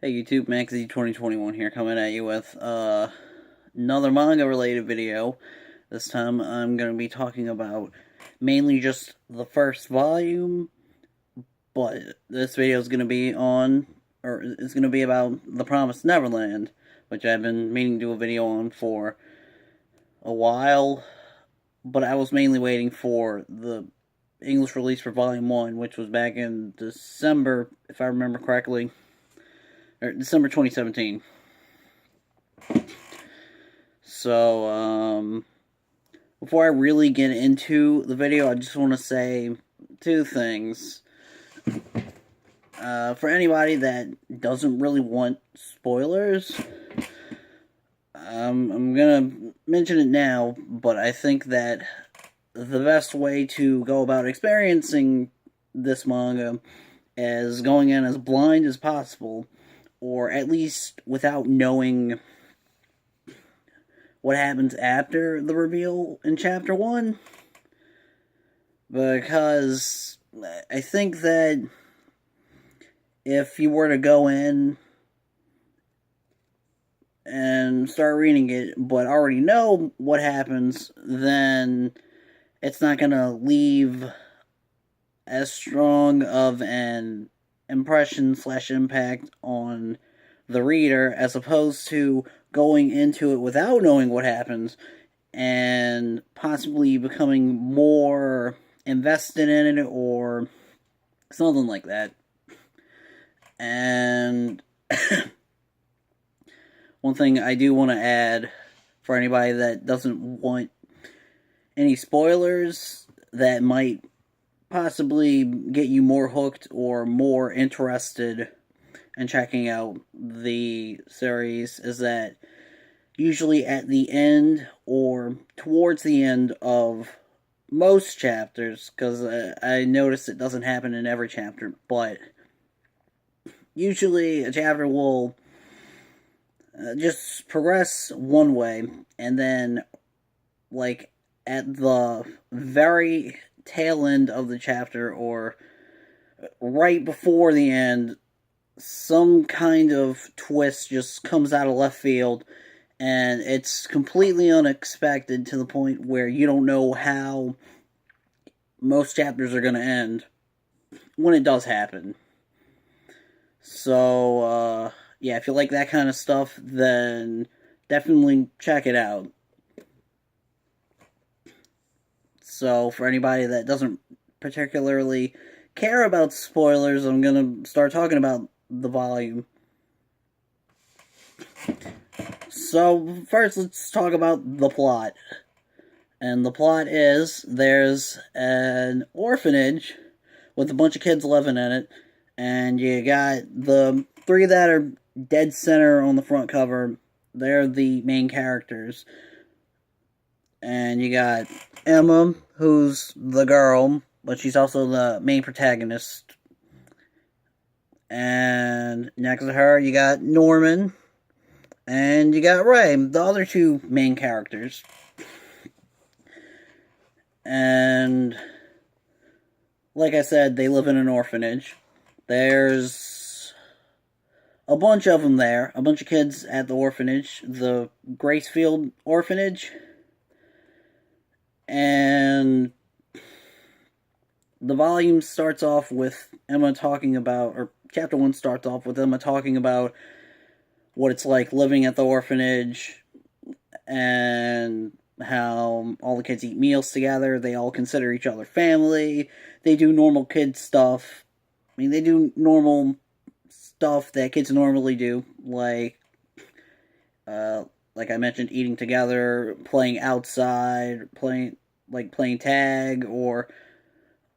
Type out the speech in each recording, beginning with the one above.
Hey YouTube, MaxZ2021 here, coming at you with another manga related video. This time I'm going to be talking about mainly just the first volume, but this video is going to be it's going to be about The Promised Neverland, which I've been meaning to do a video on for a while, but I was mainly waiting for the English release for Volume 1, which was back in December, if I remember correctly. Or December 2017. So, before I really get into the video, I just want to say two things. For anybody that doesn't really want spoilers, I'm gonna mention it now, but I think that the best way to go about experiencing this manga is going in as blind as possible, or at least without knowing what happens after the reveal in Chapter 1. Because I think that if you were to go in and start reading it, but already know what happens, then it's not going to leave as strong of an impression/impact on the reader, as opposed to going into it without knowing what happens and possibly becoming more invested in it or something like that. And one thing I do want to add, for anybody that doesn't want any spoilers that might possibly get you more hooked or more interested in checking out the series, is that usually at the end or towards the end of most chapters, because I noticed it doesn't happen in every chapter, but usually a chapter will just progress one way, and then, like, at the very tail end of the chapter, or right before the end, some kind of twist just comes out of left field, and it's completely unexpected to the point where you don't know how most chapters are going to end when it does happen. So, yeah, if you like that kind of stuff, then definitely check it out. So, for anybody that doesn't particularly care about spoilers, I'm going to start talking about the volume. So, first, let's talk about the plot. And the plot is, there's an orphanage with a bunch of kids living in it, and you got the three that are dead center on the front cover. They're the main characters. And you got Emma, who's the girl, but she's also the main protagonist. And next to her, you got Norman, and you got Ray, the other two main characters. And like I said, they live in an orphanage. There's a bunch of them there, a bunch of kids at the orphanage, the Gracefield Orphanage. And the volume starts off with Emma talking about, or Chapter 1 starts off with Emma talking about what it's like living at the orphanage, and how all the kids eat meals together, they all consider each other family, they do normal kid stuff. I mean, they do normal stuff that kids normally do, like I mentioned, eating together, playing outside, playing tag, or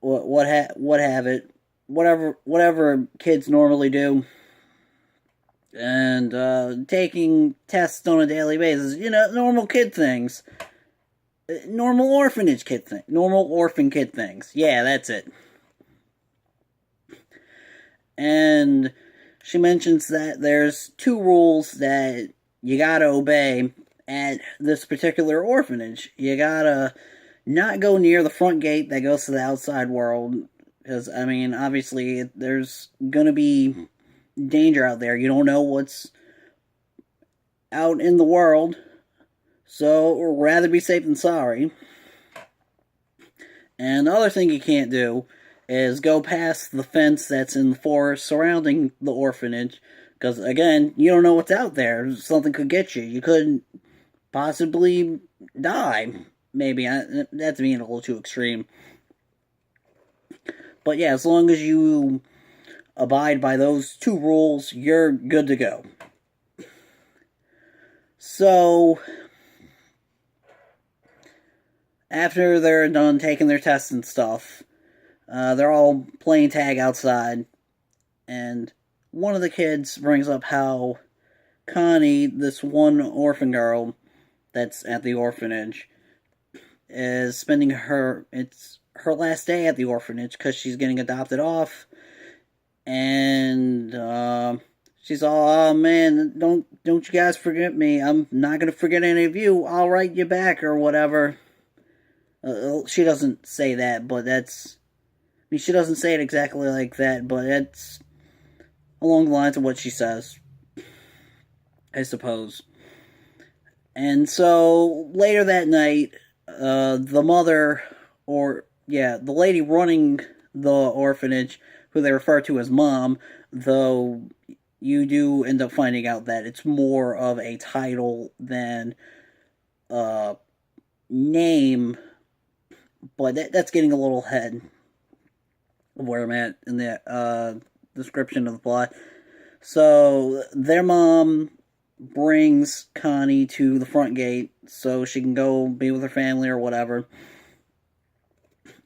what have it, whatever kids normally do, and taking tests on a daily basis. You know, normal kid things, normal orphanage kid thing, normal orphan kid things. Yeah, that's it. And she mentions that there's two rules that you gotta obey at this particular orphanage. You gotta not go near the front gate that goes to the outside world, because, I mean, obviously, there's gonna be danger out there. You don't know what's out in the world, so rather be safe than sorry. And the other thing you can't do is go past the fence that's in the forest surrounding the orphanage, because, again, you don't know what's out there. Something could get you. You could possibly die. Maybe. That's being a little too extreme. But yeah, as long as you abide by those two rules, you're good to go. So, after they're done taking their tests and stuff, they're all playing tag outside, and one of the kids brings up how Connie, this one orphan girl that's at the orphanage, is spending it's her last day at the orphanage because she's getting adopted off, and she's all, oh man, don't you guys forget me. I'm not gonna forget any of you. I'll write you back or whatever. She doesn't say that, but she doesn't say it exactly like that, but it's along the lines of what she says, I suppose. And so, later that night, the mother, the lady running the orphanage, who they refer to as Mom, though you do end up finding out that it's more of a title than a name, but that's getting a little ahead of where I'm at in the description of the plot. So, their mom brings Connie to the front gate so she can go be with her family or whatever.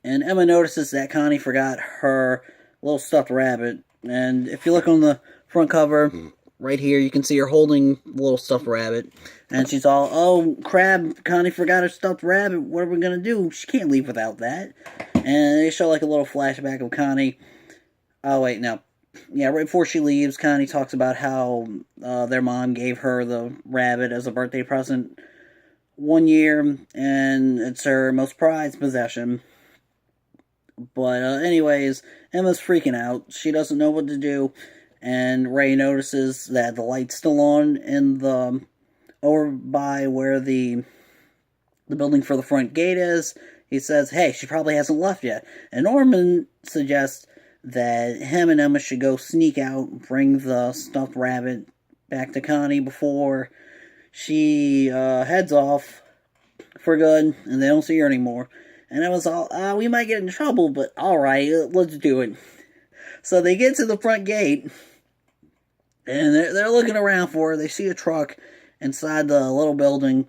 And Emma notices that Connie forgot her little stuffed rabbit. And if you look on the front cover, right here, you can see her holding the little stuffed rabbit. And she's all, oh, crap, Connie forgot her stuffed rabbit. What are we going to do? She can't leave without that. And they show like a little flashback of Connie. Oh, wait, no. Yeah, right before she leaves, Connie talks about how their mom gave her the rabbit as a birthday present one year, and it's her most prized possession. But anyways, Emma's freaking out. She doesn't know what to do, and Ray notices that the light's still on in the over by where the building for the front gate is. He says, hey, she probably hasn't left yet. And Norman suggests that him and Emma should go sneak out and bring the stuffed rabbit back to Connie before she heads off for good and they don't see her anymore. And Emma's all, we might get in trouble, but alright, let's do it. So they get to the front gate, and they're looking around for her. They see a truck inside the little building.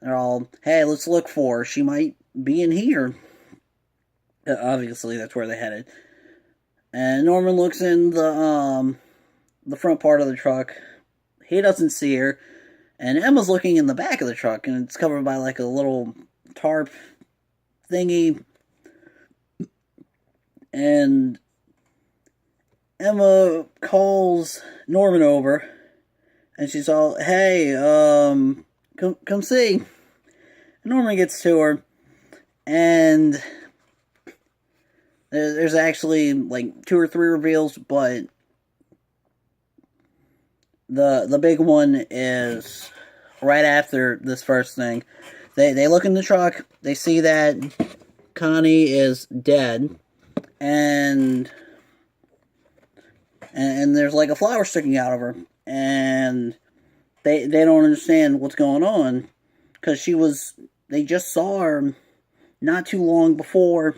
They're all, hey, let's look for her. She might be in here. Obviously, that's where they're headed. And Norman looks in the front part of the truck. He doesn't see her. And Emma's looking in the back of the truck, and it's covered by like a little tarp thingy. And Emma calls Norman over, and she's all, hey, come see. And Norman gets to her, and there's actually like 2 or 3 reveals, but the big one is right after this first thing. They look in the truck, they see that Connie is dead, and there's like a flower sticking out of her, and they don't understand what's going on, because they just saw her not too long before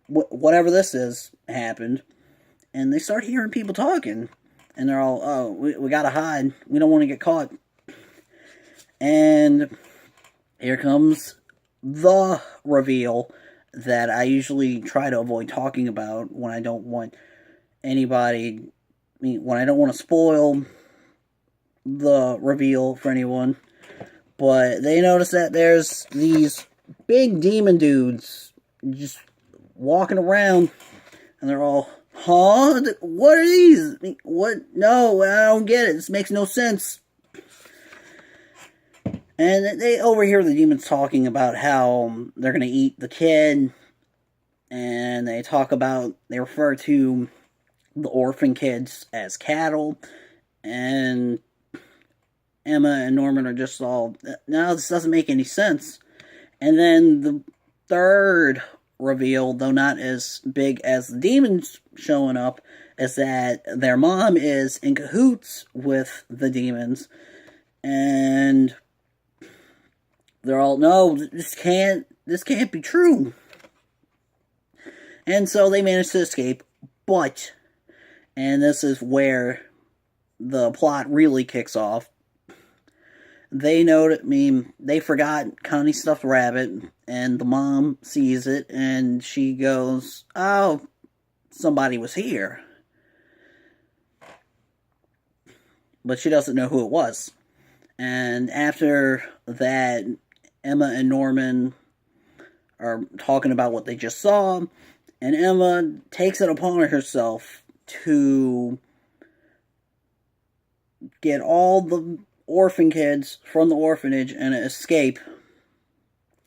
whatever this is happened, and they start hearing people talking, and they're all, oh, we gotta hide, we don't want to get caught. And here comes the reveal that I usually try to avoid talking about when I don't want when I don't want to spoil the reveal for anyone. But they notice that there's these big demon dudes just walking around, and they're all, huh? What are these? What? No, I don't get it. This makes no sense. And they overhear the demons talking about how they're going to eat the kid, and they refer to the orphan kids as cattle, and Emma and Norman are just all, no, this doesn't make any sense. And then the third reveal, though not as big as the demons showing up, is that their mom is in cahoots with the demons, and they're all, no, this can't be true. And so they manage to escape, but, and this is where the plot really kicks off, they they forgot Connie's stuffed rabbit, and the mom sees it, and she goes, oh, somebody was here. But she doesn't know who it was. And after that, Emma and Norman are talking about what they just saw, and Emma takes it upon herself to get all the orphan kids from the orphanage and escape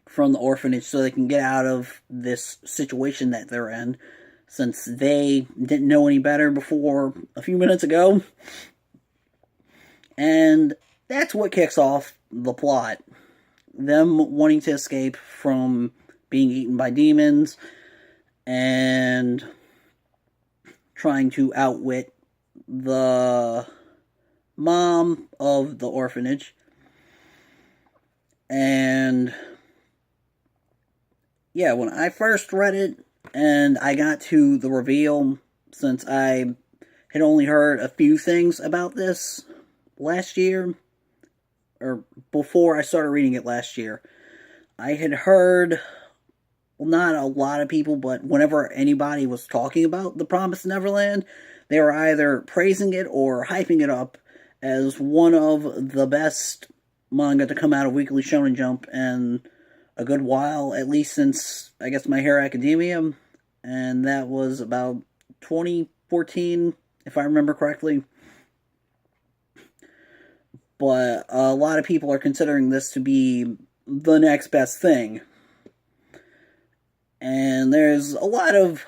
from the orphanage so they can get out of this situation that they're in, since they didn't know any better before a few minutes ago. And that's what kicks off the plot. Them wanting to escape from being eaten by demons and trying to outwit the mom of the orphanage. And yeah, when I first read it and I got to the reveal, since I had only heard a few things about this last year, or before I started reading it last year, I had heard, well, not a lot of people, but whenever anybody was talking about The Promised Neverland, they were either praising it or hyping it up as one of the best manga to come out of Weekly Shonen Jump in a good while, at least since, I guess, My Hero Academia, and that was about 2014, if I remember correctly. But a lot of people are considering this to be the next best thing. And there's a lot of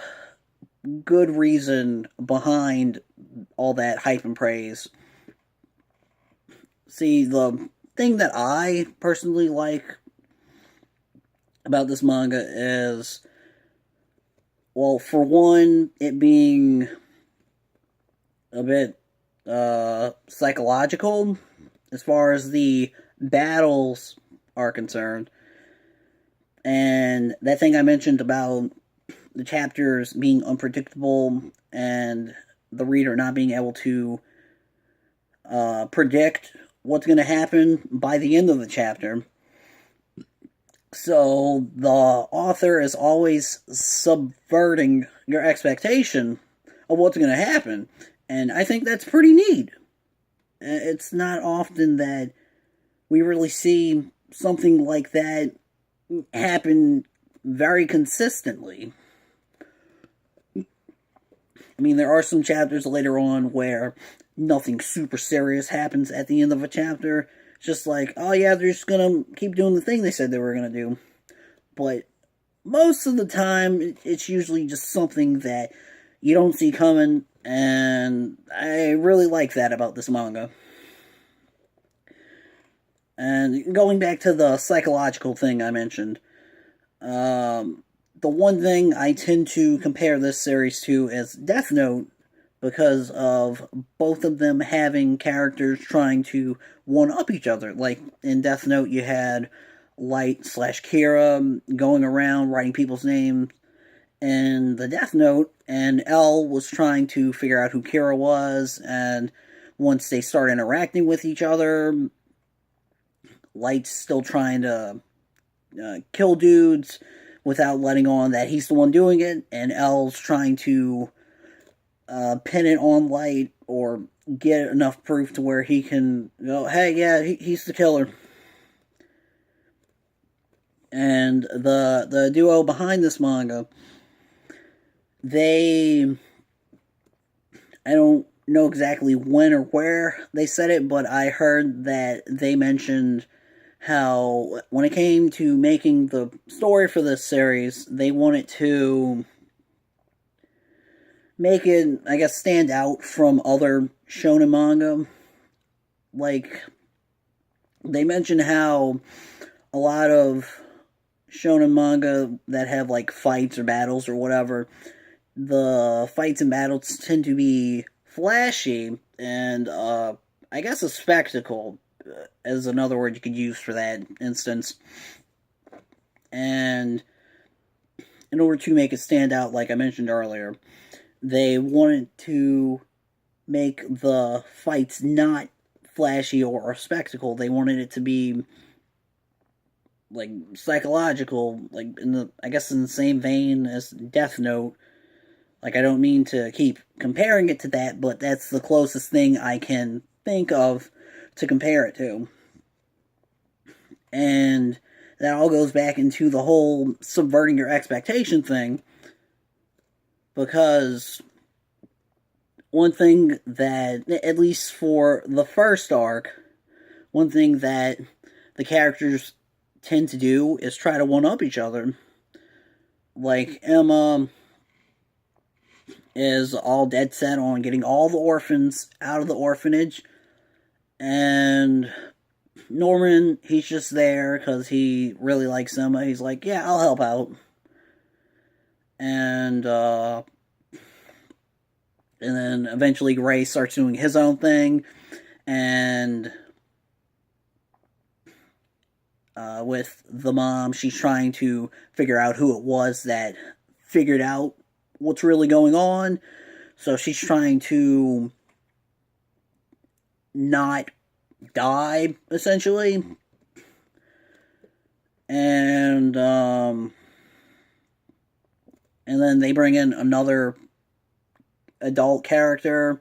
good reason behind all that hype and praise. See, the thing that I personally like about this manga is, well, for one, it being a bit psychological as far as the battles are concerned. And that thing I mentioned about the chapters being unpredictable and the reader not being able to predict what's going to happen by the end of the chapter. So the author is always subverting your expectation of what's going to happen. And I think that's pretty neat. It's not often that we really see something like that happen very consistently. I mean, there are some chapters later on where nothing super serious happens at the end of a chapter. It's just like, oh yeah, they're just gonna keep doing the thing they said they were gonna do. But most of the time, it's usually just something that you don't see coming, and I really like that about this manga. And going back to the psychological thing I mentioned, the one thing I tend to compare this series to is Death Note, because of both of them having characters trying to one-up each other. Like, in Death Note, you had Light/Kira going around writing people's names in the Death Note, and L was trying to figure out who Kira was, and once they start interacting with each other, Light's still trying to kill dudes without letting on that he's the one doing it, and L's trying to pin it on Light or get enough proof to where he can go, hey, yeah, he's the killer. And the duo behind this manga, I don't know exactly when or where they said it, but I heard that they mentioned how when it came to making the story for this series, they wanted to make it, I guess, stand out from other shonen manga. Like, they mention how a lot of shonen manga that have, like, fights or battles or whatever, the fights and battles tend to be flashy and, I guess a spectacle is another word you could use for that instance. And in order to make it stand out, like I mentioned earlier, they wanted to make the fights not flashy or a spectacle. They wanted it to be like psychological, like in the, I guess, in the same vein as Death Note. Like, I don't mean to keep comparing it to that, but that's the closest thing I can think of to compare it to. And that all goes back into the whole subverting your expectation thing, because one thing that, at least for the first arc, one thing that the characters tend to do is try to one-up each other. Like, Emma is all dead set on getting all the orphans out of the orphanage, and Norman, he's just there because he really likes Emma. He's like, yeah, I'll help out. And then eventually Ray starts doing his own thing, and with the mom, she's trying to figure out who it was that figured out what's really going on. So she's trying to not die, essentially. And then they bring in another adult character,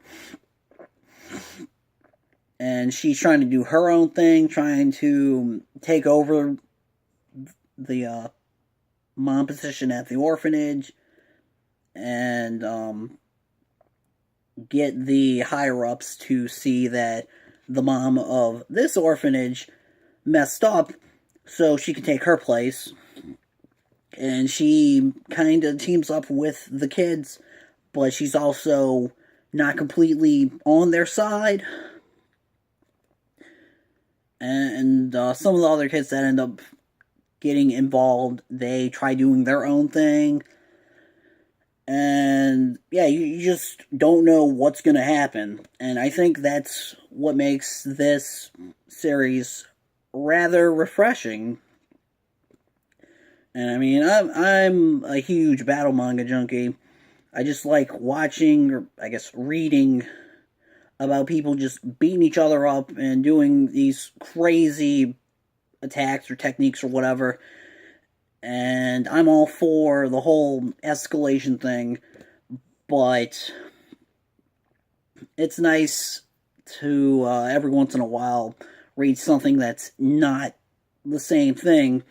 and she's trying to do her own thing, trying to take over the mom position at the orphanage, and get the higher-ups to see that the mom of this orphanage messed up, so she can take her place. And she kind of teams up with the kids, but she's also not completely on their side. And some of the other kids that end up getting involved, they try doing their own thing. And yeah, you just don't know what's going to happen. And I think that's what makes this series rather refreshing. And I mean, I'm a huge battle manga junkie. I just like watching, or I guess reading, about people just beating each other up and doing these crazy attacks or techniques or whatever. And I'm all for the whole escalation thing, but it's nice to, every once in a while, read something that's not the same thing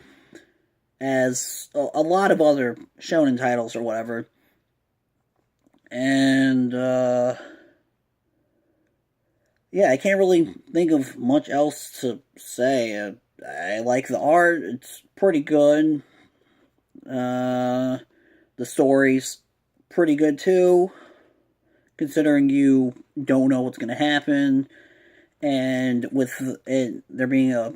as a lot of other shonen titles or whatever. And, yeah, I can't really think of much else to say. I like the art, it's pretty good. The story's pretty good too, considering you don't know what's going to happen, and with it, there being a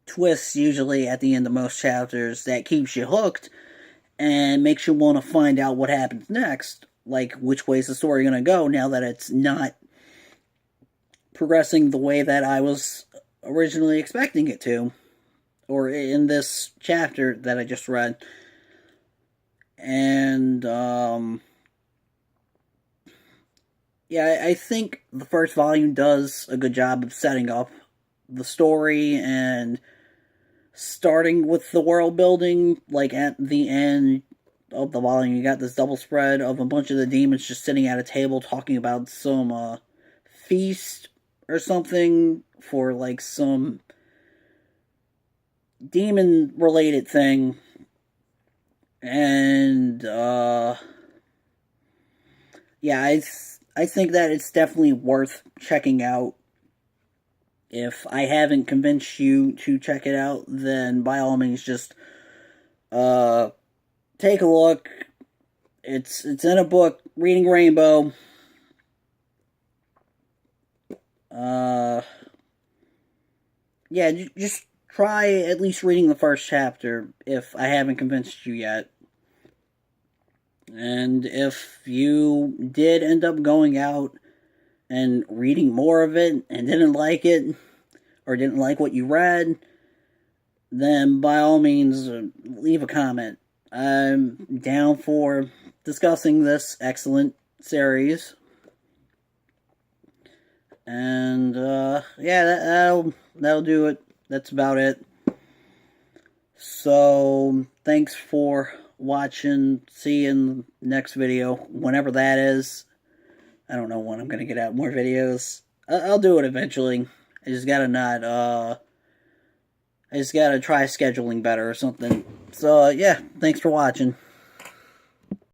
twist usually at the end of most chapters that keeps you hooked and makes you want to find out what happens next, like which way is the story going to go now that it's not progressing the way that I was originally expecting it to, or in this chapter that I just read. And yeah, I think the first volume does a good job of setting up the story and starting with the world building. Like, at the end of the volume, you got this double spread of a bunch of the demons just sitting at a table talking about some feast or something for like some demon related thing. And yeah, I think that it's definitely worth checking out. If I haven't convinced you to check it out, then by all means just take a look. It's in a book reading Rainbow. Yeah, just try at least reading the first chapter if I haven't convinced you yet. And if you did end up going out and reading more of it and didn't like it, or didn't like what you read, then by all means, leave a comment. I'm down for discussing this excellent series. And, yeah, that'll do it. That's about it. So, thanks for watching. See you in the next video, whenever that is. I don't know when I'm gonna get out more videos. I'll do it eventually. I just gotta try scheduling better or something. So, yeah, thanks for watching.